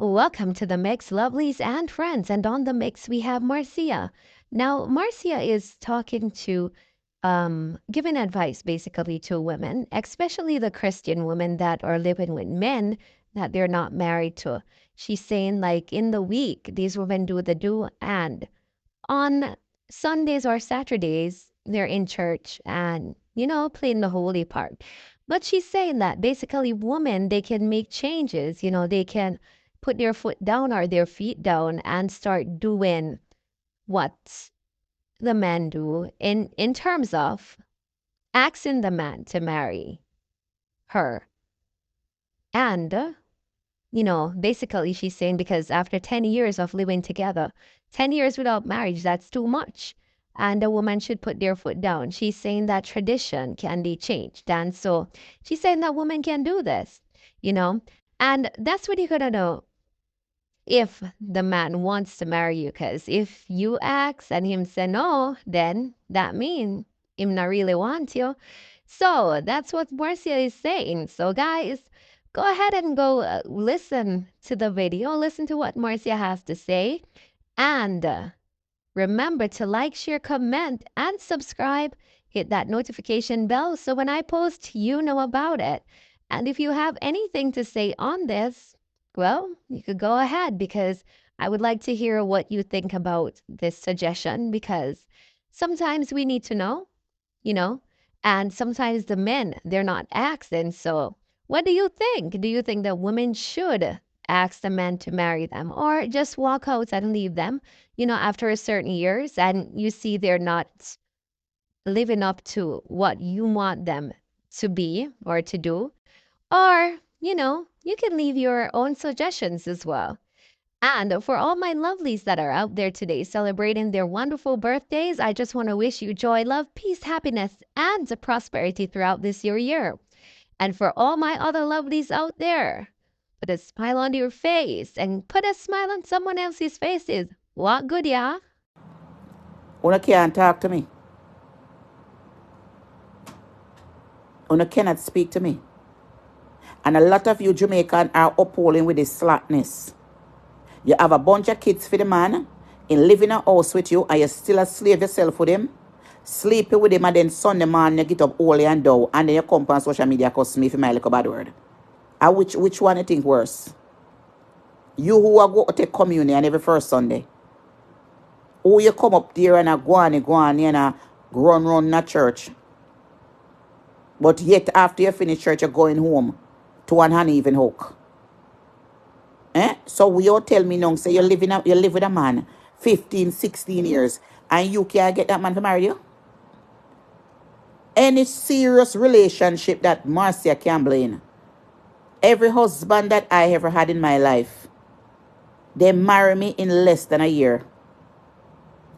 Welcome to the mix, lovelies and friends. And on the mix, we have Marcia. Now, Marcia is talking to, giving advice basically to women, especially the Christian women that are living with men that they're not married to. She's saying, like, in the week, these women do the do, and on Sundays or Saturdays, they're in church and, playing the holy part. But she's saying that basically women, they can make changes, they can put their foot down or their feet down and start doing what the men do in terms of asking the man to marry her. And basically she's saying because after 10 years of living together, 10 years without marriage, that's too much. And a woman should put their foot down. She's saying that tradition can be changed. And so she's saying that women can do this, you know? And that's what you're going to know if the man wants to marry you. Because if you ask and him say no, then that means him not really want you. So that's what Marcia is saying. So guys, go ahead and go listen to the video, listen to what Marcia has to say, and remember to like, share, comment, and subscribe. Hit that notification bell so when I post, you know about it. And if you have anything to say on this, well, you could go ahead because I would like to hear what you think about this suggestion because sometimes we need to know, you know, and sometimes the men, they're not asking. So, what do you think? Do you think that women should ask the men to marry them or just walk out and leave them, after a certain years and you see they're not living up to what you want them to be or to do? Or, you can leave your own suggestions as well. And for all my lovelies that are out there today celebrating their wonderful birthdays, I just want to wish you joy, love, peace, happiness, and prosperity throughout this year. And for all my other lovelies out there, put a smile on your face and put a smile on someone else's faces. What good, yeah? Una can't talk to me. Una cannot speak to me. And a lot of you Jamaican are upholding with this slackness. You have a bunch of kids for the man, and live in a house with you, and you still a slave yourself with him, sleeping with him, and then Sunday morning you get up early and down, and then you come on social media cuss me for my little bad word. And which one you think worse? You who are going to take communion every first Sunday. Or you come up there and go on and run in a church. But yet after you finish church, you're going home to an uneven hook. So we all tell me now, say you live with a man 15, 16 years, and you can't get that man to marry you? Any serious relationship that Marcia can blame, every husband that I ever had in my life, they marry me in less than a year.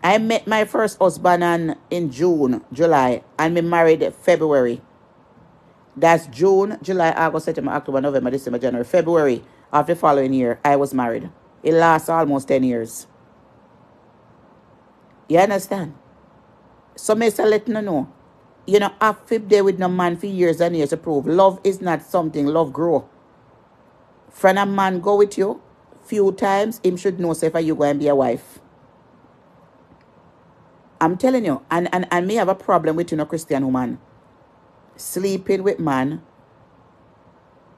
I met my first husband in June, July, and me married February. That's June, July, August, September, October, November, December, January, February of the following year, I was married. It lasts almost 10 years. You understand? So me say let you know. You know, after there with no man for years and years to prove. Love is not something, love grow. Friend a man go with you, few times, him should know say if you go and be a wife. I'm telling you, and me have a problem with Christian woman. Sleeping with man,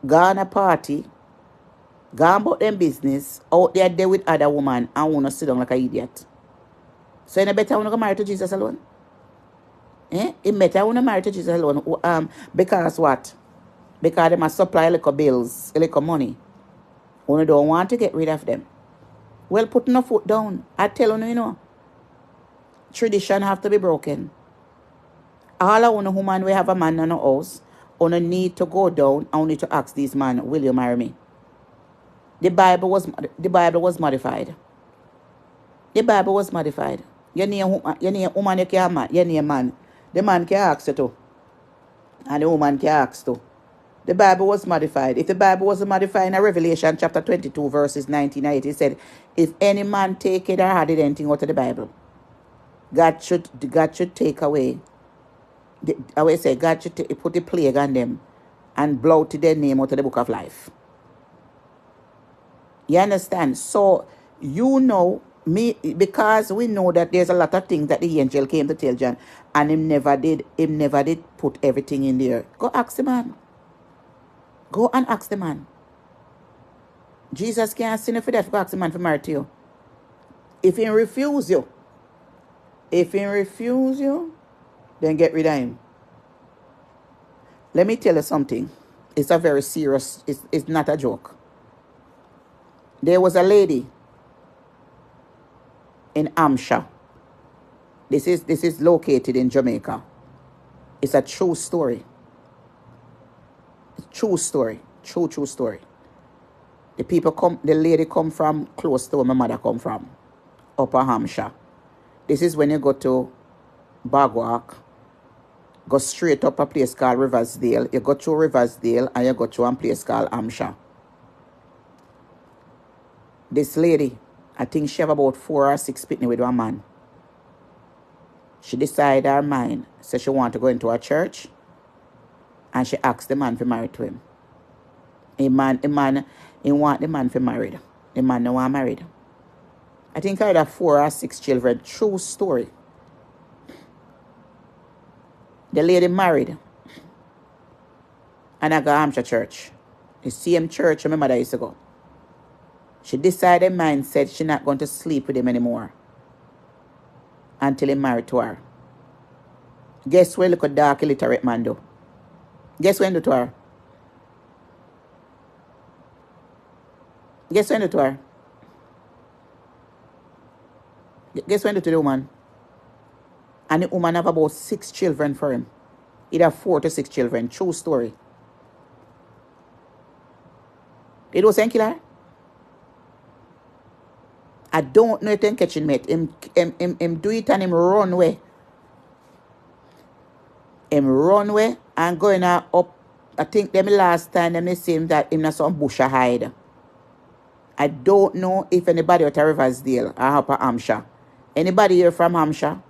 gone a party, gone about them business, out there with other woman, and wanna sit down like an idiot. So you better wanna go marry to Jesus alone? It better wanna marry to Jesus alone. Because what? Because they must supply a little bills, a little money. You don't want to get rid of them. Well, put no foot down. I tell you, tradition have to be broken. All of you woman we have a man in a house, you need to go down and you need to ask this man, will you marry me? The Bible was modified. The Bible was modified. You need a woman, you can't man. You need a man. The man can ask you to. And the woman can ask to. The Bible was modified. If the Bible wasn't modified in Revelation chapter 22, verses 19 and 80, it said, if any man take it or added anything out of the Bible, God should take away. I will say God should put a plague on them and blot their name out of the book of life. You understand? So, you know, me, because we know that there's a lot of things that the angel came to tell John, and him never did put everything in there. Go ask the man. Go and ask the man. Jesus can't sin for that. Go ask the man for marry to you. If he refuse you, then get rid of him. Let me tell you something. It's a very serious, it's not a joke. There was a lady in Hampshire. This is located in Jamaica. It's a true story. True story. True story. The lady come from close to where my mother come from. Upper Hampshire. This is when you go to Bagwalk, go straight up a place called Riversdale. You go to Riversdale and you go to a place called Hampshire. This lady, I think she have about 4 or 6 pitney with one man. She decided her mind, so she want to go into a church, and she asked the man to marry to him. He want the man for married. The man no want married. I think I had 4 or 6 children. True story. The lady married, and I go to Hampshire church. The same church my mother used to go. She decided in mind said she's not going to sleep with him anymore until he married to her. Guess where look a dark illiterate man do? Guess when do to her? Guess when do to her? Guess when do to the woman? And the woman have about 6 children for him. He'd have 4 to 6 children. True story. It was kill her. I don't know if they catch him yet. Him do it and him run away. Him run away and going up. I think them last time them say him that him not some bush a hide. I don't know if anybody at Riversdale or Upper Hampshire. Anybody here from Hampshire?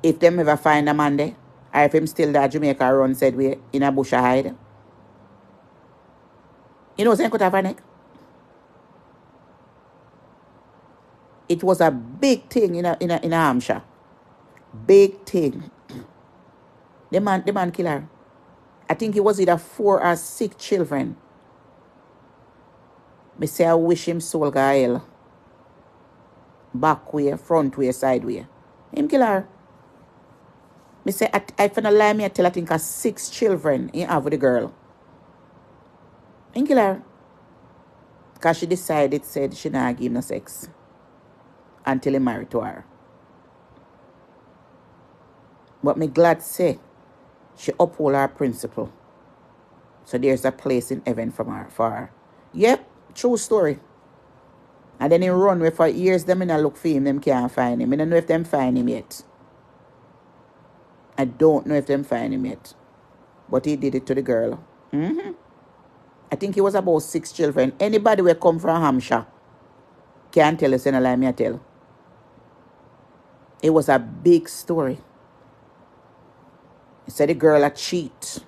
If them ever find a man there, or if him still that Jamaica run said we in a bush a hide. You know what I'm saying? It was a big thing in a Hampshire. Big thing. The man kill her. I think it was either 4 or 6 children. Me say I wish him soul go hell. Back way, front way, side way. Him kill her. Me say I finna lie me I tell I think 6 children he have with the girl. Him kill her. Because she said she not give no sex until he married to her. But me glad say she uphold her principle. So there's a place in heaven for her. Yep, true story. And then he run away for years. Them in a look for him, them can't find him. I don't know if them find him yet. I don't know if them find him yet. But he did it to the girl. I think he was about 6 children. Anybody will come from Hampshire can't tell us, and lie me I tell. It was a big story. He said the girl a cheat.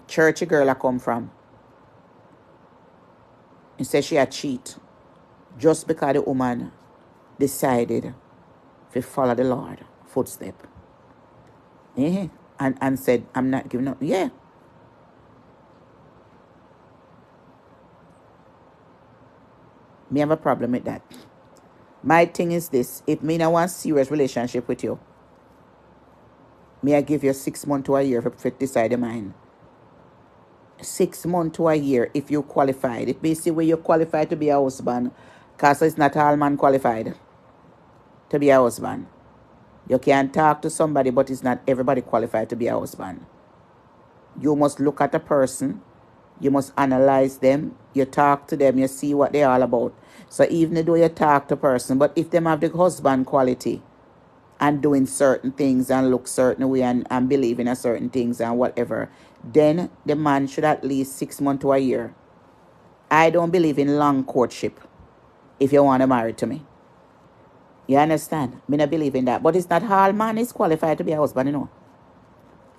Churchy girl I come from. He said she a cheat. Just because the woman decided to follow the Lord footstep. And said, I'm not giving up. Yeah. Me have a problem with that. My thing is this. If me not want serious relationship with you, may I give you 6 months to a year to decide your mind. 6 months to a year if you qualified. It may say where you're qualified to be a husband. Because it's not all man qualified to be a husband. You can talk to somebody, but it's not everybody qualified to be a husband. You must look at a person. You must analyze them. You talk to them. You see what they're all about. So even though you talk to a person, but if them have the husband quality and doing certain things and look certain way and believe in a certain things and whatever, then the man should at least 6 months to a year. I don't believe in long courtship if you want to marry to me. You understand? Me not believe in that. But it's not all man is qualified to be a husband, you know.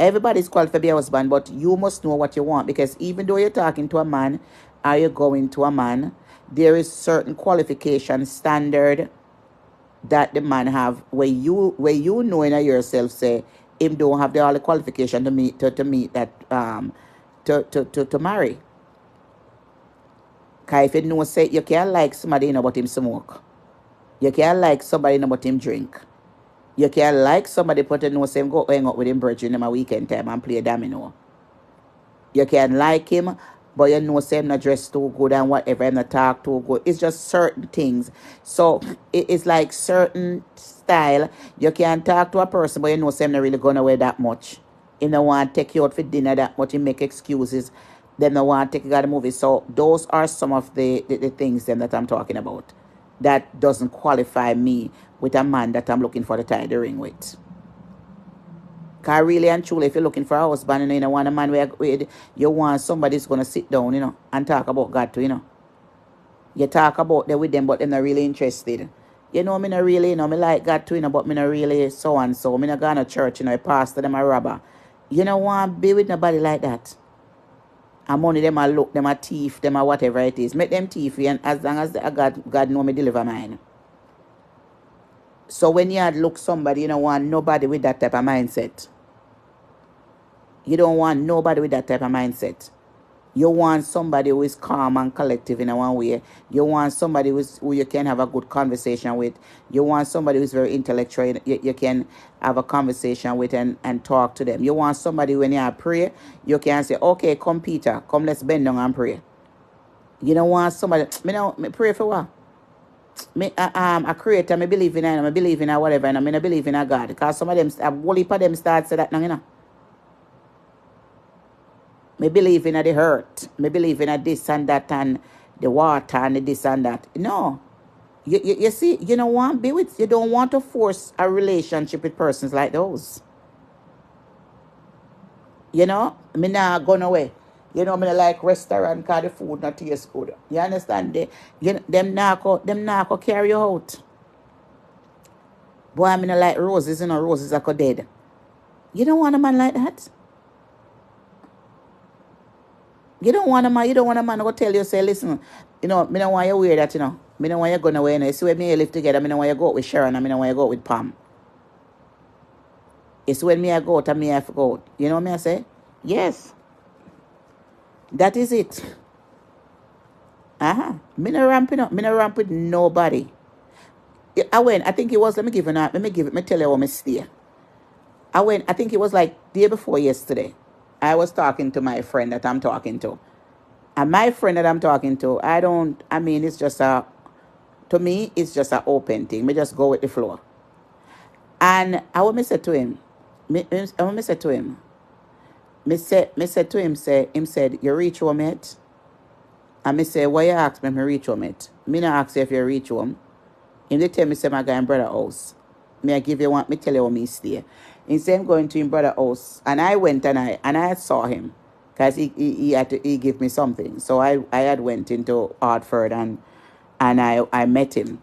Everybody's qualified to be a husband, but you must know what you want, because even though you're talking to a man, are you going to a man, there is certain qualification standard that the man have where you know in yourself say him don't have all the qualification to meet that to marry. Cause if you know say you can't like somebody you know but him smoke, you can't like somebody you know but him drink, you can't like somebody but you know say him go hang out with him brethren in a weekend time and play domino. You can like him, but you know say him not dress too good and whatever, him not talk too good. It's just certain things. So it's like certain style. You can talk to a person, but you know say him not really going away that much. He don't want to take you out for dinner that much. He make excuses. Then don't want to take you out the movie. So those are some of the things then that I'm talking about. That doesn't qualify me with a man that I'm looking for to tie the ring with. Because really and truly, if you're looking for a husband, you know, want a man where you want somebody who's going to sit down, you know, and talk about God too, you know. You talk about them with them, but they're not really interested. You know, me not really, you know, me like God too, you know, but me not really so and so. Me not going to church, you know, a pastor, them a robber. You know, want to be with nobody like that. And money, them a look, them a thief, them a whatever it is. Make them thief, and as long as God know me deliver mine. So when you look somebody, you don't want nobody with that type of mindset. You don't want nobody with that type of mindset. You want somebody who is calm and collective in a one way. You want somebody who you can have a good conversation with. You want somebody who's very intellectual. You can have a conversation with and talk to them. You want somebody when you pray, you can say, okay, come Peter, come let's bend down and pray. You don't want somebody, me pray for what? A creator, me believe in him, I believe in whatever, and I mean I believe in a God. Because some of them, a whole heap of them start say that now, you know. Me believe in the earth. Me believe in this and that and the water and this and that. No. You see, you don't want to be with, you don't want to force a relationship with persons like those. You know, me not going away. You know, me like restaurant because the food not taste good. You understand? Them not go carry you out. Boy, I mean like roses, you know, roses are dead. You don't want a man like that. You don't want a man who tell you, say, listen, you know, me don't want you wear that, you know. Me don't want you going away, you know. You see when me live together, me don't want you go out with Sharon and me don't want you go out with Pam. It's when me I go out and me I have to go out. You know what me I say? Yes. That is it. Me no ramping up. Me no ramp with nobody. I think it was, let me tell you how me stay. I think it was like day before yesterday. I was talking to my friend that I'm talking to. And my friend that I'm talking to, it's just to me, it's just an open thing. Me just go with the flow. And I want me say to him, me said to him, him said, you reach home yet? And me say, why you ask me if I reach home yet? Me not ask you if you reach home. Him they tell me say my guy in brother house. Me I give you one, me tell you how me stay. He said I'm going to him brother house. And I went and I saw him. Because he give me something. So I had went into Hartford and I met him.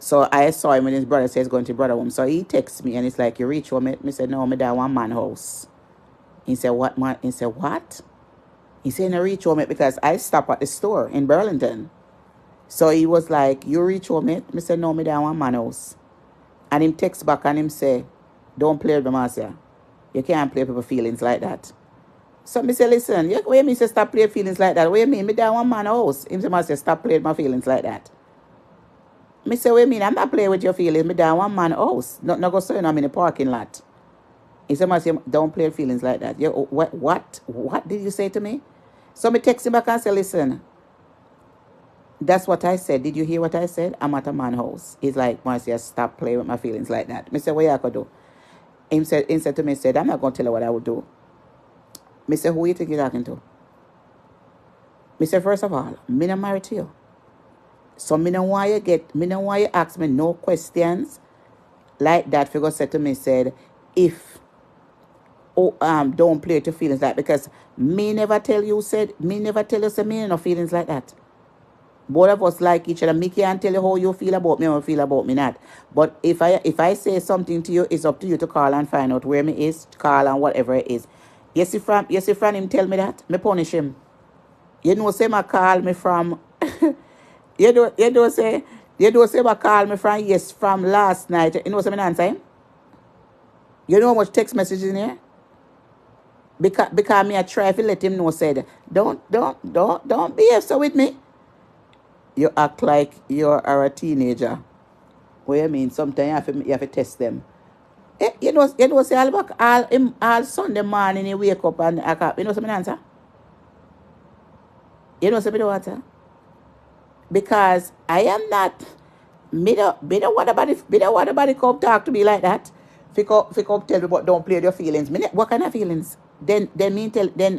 So I saw him when his brother says going to brother home. So he texts me and it's like, you reach home? Me said, no, me that one man house. He said, what man? He said, what? He said, no, reach home because I stop at the store in Burlington. So he was like, you reach home? Me said, no, me that one man house. And him text back and him say, don't play with me, Marcia. You can't play with people's feelings like that. So me say, listen, what you mean say stop playing feelings like that? What you mean? Me that one man house. Him say, Marcia, stop playing my feelings like that. Me say, what you mean? I'm not playing with your feelings. Me that one man house. Not go so I'm in the parking lot. He said, Marcia, don't play feelings like that. What did you say to me? So me text him back and say, listen, that's what I said. Did you hear what I said? I'm at a man house. He's like, Marcia, stop playing with my feelings like that. Me say, what you could do? He said to me, I'm not going to tell you what I would do. Me say, who you think you're talking to? Me say, first of all, me not married to you. So me don't want you ask me no questions like that. Figure said to me, if don't play to feelings like, because me never tell you say me no feelings like that. Both of us like each other. Me can't tell you how you feel about me or feel about me not. But if I say something to you, it's up to you to call and find out where me is, call and whatever it is. Yes, if him tell me that, me punish him. You know, say my call me from you know say my call me from from last night. You know what I mean answer him? You know how much text messages in here? Because me I try to let him know said, don't behave so with me. You act like you are a teenager. What you mean? Sometimes you have to test them. Say all Sunday morning you wake up and you know something answer? You know something answer? Because I am not what about it come talk to me like that? Fi come tell me but don't play with your feelings. What kind of feelings? Then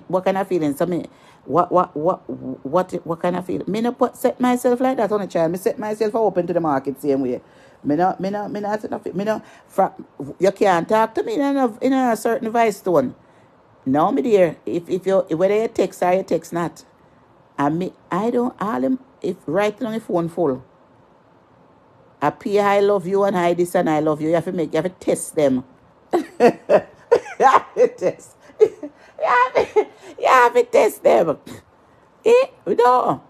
what kind of feelings? I mean what kind of feeling? Me not set myself like that on a child. Me set myself open to the market same way. Me not set nothing. You can't talk to me in a certain voice tone. No, me dear. If you whether you text or you text not. And me I don't all them if right on the phone full. I love you and I this and I love you. You have to test them. you have to test. You have to test them. No.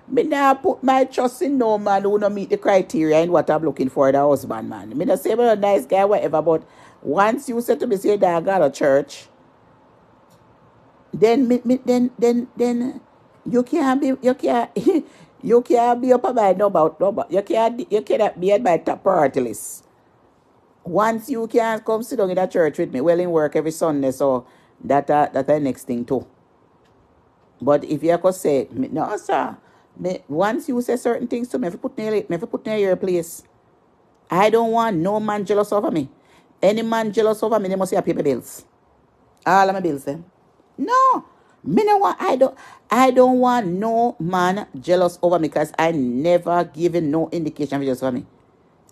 Me now put my trust in no man who no meet the criteria in what I'm looking for in a husband, man. Me not say I'm a nice guy, whatever, but once you say to me, say that I got a church, then then you can't you can't be up by no about you cannot be at my top priority list. Once you can come sit down in that church with me, well in work every Sunday, so that the next thing too. But if you could say no sir, once you say certain things to me, if you put in your place. I don't want no man jealous over me. Any man jealous over me, they must have pay my bills. All of my bills them. No. Me no want I don't want no man jealous over me because I never given no indication of jealous over me.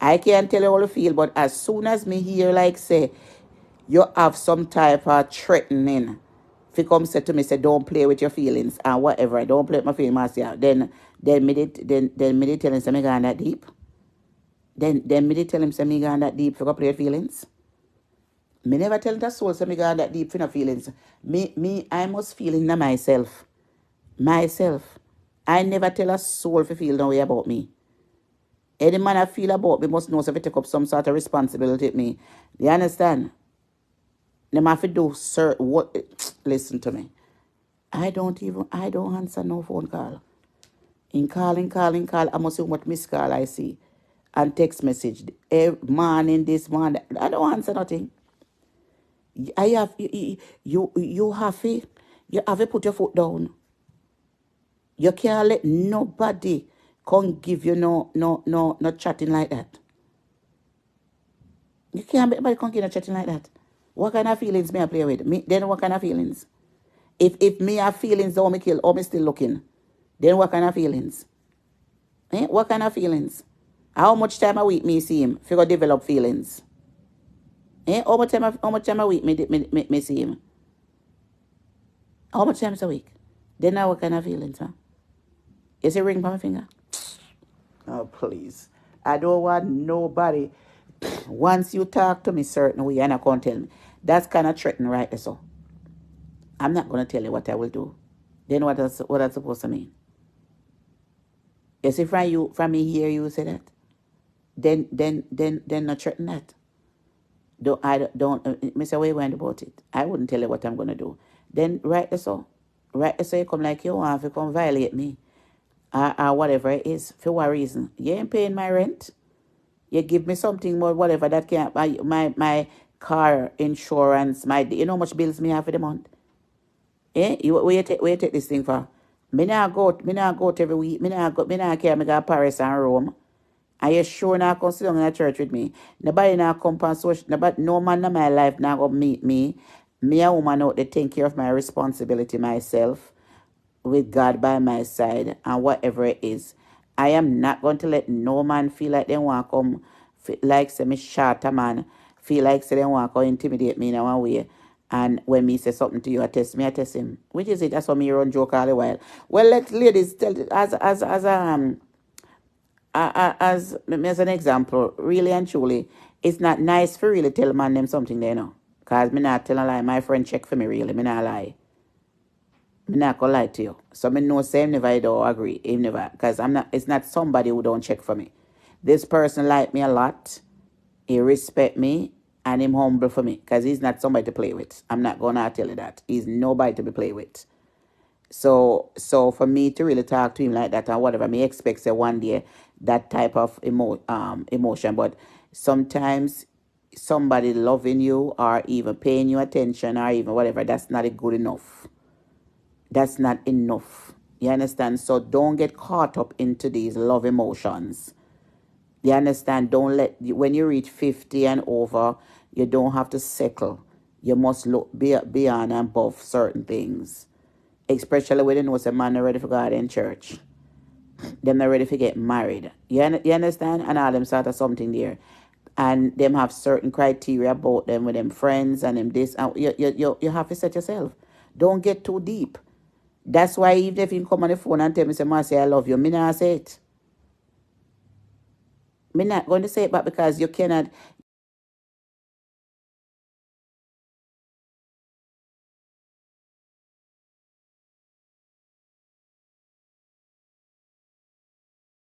I can't tell you how to feel, but as soon as me hear like say you have some type of threatening, if you come say to me say don't play with your feelings and whatever, don't play with my feelings, Marcia, then me did tell him say me gone that deep. Then me did tell him say me gone that deep for go play with feelings. Me never tell that soul say me gone that deep for no feelings. I must feel in myself. Myself. I never tell a soul to feel no way about me. Any man I feel about me must know if I take up some sort of responsibility with me. You understand? Them have to do what listen to me. I don't answer no phone call. In calling, I must see what missed call I see. And text message. Morning, this morning. I don't answer nothing. I have you have to put your foot down. You can't let nobody come give you no chatting like that. You can't let nobody come give you no chatting like that. What kind of feelings may I play with? Then what kind of feelings? If me have feelings don't me kill or me still looking, then what kind of feelings? What kind of feelings? How much time a week me see him if you go develop feelings? How much time a week me see him? How much times a week? Then now what kind of feelings, huh? Is it ring by my finger? Oh, please. I don't want nobody. Once you talk to me certain way, you're not going to tell me. That's kind of threatening, right? So I'm not going to tell you what I will do. Then what that's supposed to mean? You see, from me hear you say that, then not threaten that. Mr. Way went about it. I wouldn't tell you what I'm gonna do. Then so you come like you want to come violate me, or whatever it is for what reason? You ain't paying my rent. You give me something more, whatever that can my car insurance, you know how much bills me have for the month. Where you take this thing for? Me not go to every week. Me not care. Me go to Paris and Rome. Are you sure not come sit down in a church with me? Nobody not come on social. No man in my life not go meet me. Me a woman out there take care of my responsibility myself with God by my side and whatever it is. I am not going to let no man feel like they want to come, like say me short a man, feel like say they want to intimidate me in one way And when me say something to you, I test me, I test him. Which is it? That's why me run joke all the while. Well, let ladies tell as an example, really and truly, it's not nice for really tell man them something they know. Cause me not tell a lie. My friend check for me really. Me not lie. Me not gonna lie to you. So me know same never I don't agree. Him never. Cause I'm not it's not somebody who don't check for me. This person like me a lot. He respect me and him humble for me. Cause he's not somebody to play with. I'm not gonna tell you that. He's nobody to be played with. So for me to really talk to him like that and whatever, me expect say one day that type of emotion. But sometimes somebody loving you or even paying you attention or even whatever, that's not good enough. That's not enough. You understand? So don't get caught up into these love emotions. You understand? Don't let when you reach 50 and over, you don't have to settle. You must look beyond and above certain things. Especially when you know a man not ready for God in church. Them not ready to get married. You understand? And all them sort of something there. And them have certain criteria about them with them friends and them this. And you have to set yourself. Don't get too deep. That's why even if you come on the phone and tell me, say, Marcia, I love you, me not say it. Me not going to say it back because you cannot,